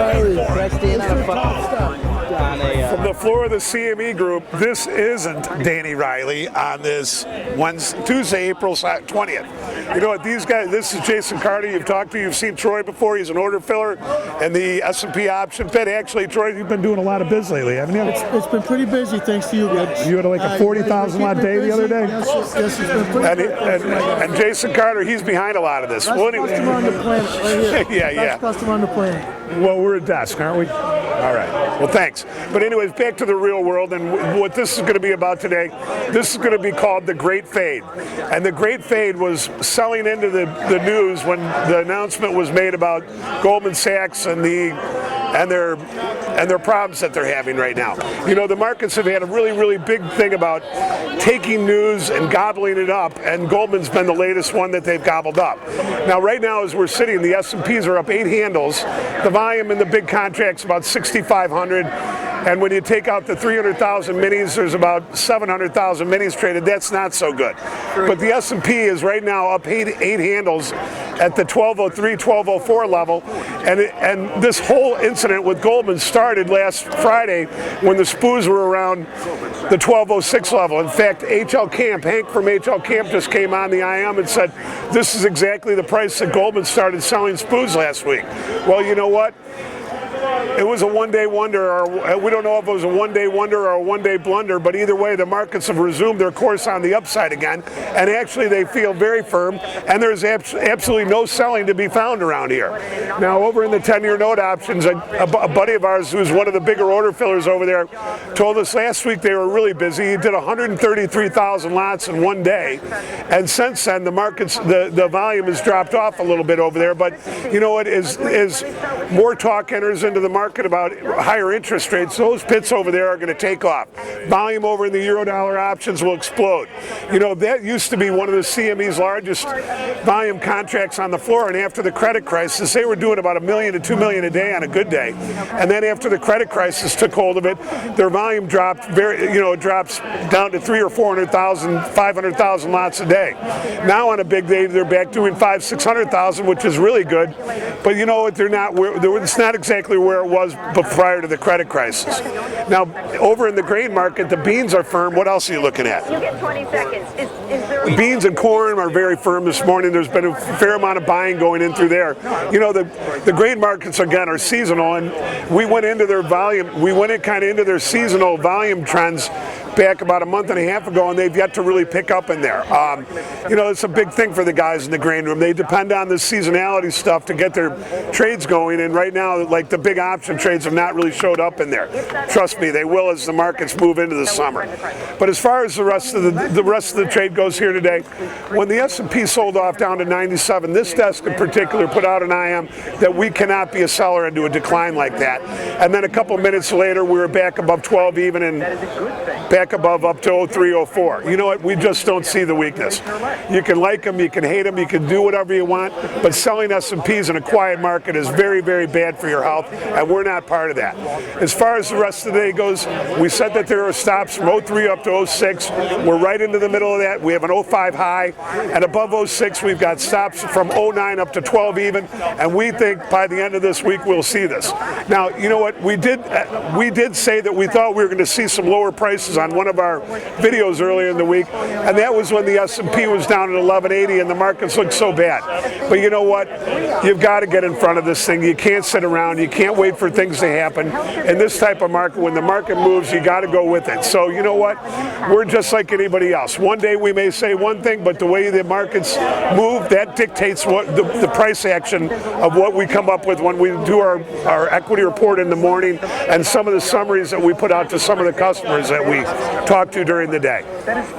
Riley, pressed in on From the floor of the CME Group, this isn't Danny Riley on this Tuesday, April 20th. You know what, these guys, this is Jason Carter. You've talked to, you've seen Troy before. He's an order filler in the S&P option pit. Actually, Troy, you've been doing a lot of biz lately, haven't you? It's been pretty busy, thanks to you, Rich. You had like a 40,000 lot day the other day? Yes, it's been pretty busy. And Jason Carter, he's behind a lot of this. Best customer on the planet, right here. Yeah. Best customer on the planet. Well, we're a desk, aren't we? All right. Well, thanks. But anyways, back to the real world, and what this is going to be about today. This is going to be called the Great Fade. And the Great Fade was selling into the news when the announcement was made about Goldman Sachs and their problems that they're having right now. You know, the markets have had a really big thing about taking news and gobbling it up, and Goldman's been the latest one that they've gobbled up. Now, right now, as we're sitting, the S&Ps are up 8 handles. The volume in the big contract's about 6,500. And when you take out the 300,000 minis, there's about 700,000 minis traded. That's not so good. But the S&P is right now up 8 handles at the 1203, 1204 level. And this whole incident with Goldman started last Friday when the SPUs were around the 1206 level. In fact, HL Camp, Hank from HL Camp just came on the IM and said, this is exactly the price that Goldman started selling SPUs last week. Well, you know what? It was a one-day wonder, or we don't know if it was a one-day wonder or a one-day blunder, but either way, the markets have resumed their course on the upside again, and actually they feel very firm, and there's absolutely no selling to be found around here. Now, over in the 10-year note options, a buddy of ours who's one of the bigger order fillers over there told us last week they were really busy. He did 133,000 lots in one day, and since then, the markets, the volume has dropped off a little bit over there, but you know what, is more talk enters into the market about higher interest rates, those pits over there are going to take off. Volume over in the Eurodollar options will explode. You know, that used to be one of the CME's largest volume contracts on the floor, and after the credit crisis, they were doing about $1 million to $2 million a day on a good day. And then after the credit crisis took hold of it, their volume dropped it drops down to 300,000 or 400,000, 500,000 lots a day. Now on a big day, they're back doing 500,000, 600,000, which is really good. But you know what? It's not exactly where it was prior to the credit crisis. Now, over in the grain market, the beans are firm. What else are you looking at? You get 20 seconds. Beans and corn are very firm this morning. There's been a fair amount of buying going in through there. You know, the grain markets, again, are seasonal, and we went into their volume. We went into their seasonal volume trends back about a month and a half ago, and they've yet to really pick up in there. You know, it's a big thing for the guys in the grain room. They depend on the seasonality stuff to get their trades going, and right now, like the big option trades have not really showed up in there. Trust me, they will as the markets move into the summer. But as far as the rest of the trade goes here today, when the S&P sold off down to 97, this desk in particular put out an IM that we cannot be a seller into a decline like that. And then a couple minutes later, we were back above 12 even and back above up to 03, 04. You know what? We just don't see the weakness. You can like them, you can hate them, you can do whatever you want, but selling S&Ps in a quiet market is very bad for your health, and we're not part of that. As far as the rest of the day goes, we said that there are stops from 03 up to 06. We're right into the middle of that. We have an 05 high, and above 06 we've got stops from 09 up to 12 even, and we think by the end of this week we'll see this. Now, you know what? We did say that we thought we were going to see some lower prices on one of our videos earlier in the week, and that was when the S&P was down at 1180 and the markets looked so bad. But you know what? You've got to get in front of this thing. You can't sit around. You can't wait for things to happen. In this type of market, when the market moves, you got to go with it. So you know what? We're just like anybody else. One day we may say one thing, but the way the markets move, that dictates what the price action of what we come up with when we do our equity report in the morning and some of the summaries that we put out to some of the customers that we talk to during the day.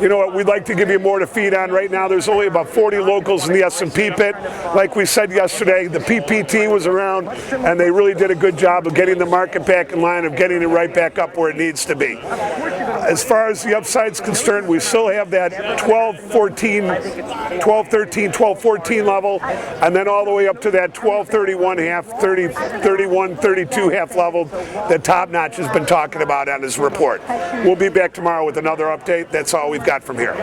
You know what? We'd like to give you more to feed on. Right now, there's only about 40 locals in the S&P pit. Like we said yesterday, the PPT was around, and they really did a good job of getting the market back in line, of getting it right back up where it needs to be. As far as the upside's concerned, we still have that 1213, 1214 level, and then all the way up to that 1231 half, 31, 32 half level that Top Notch has been talking about on his report. We'll be back tomorrow with another update. That's all we've got from here.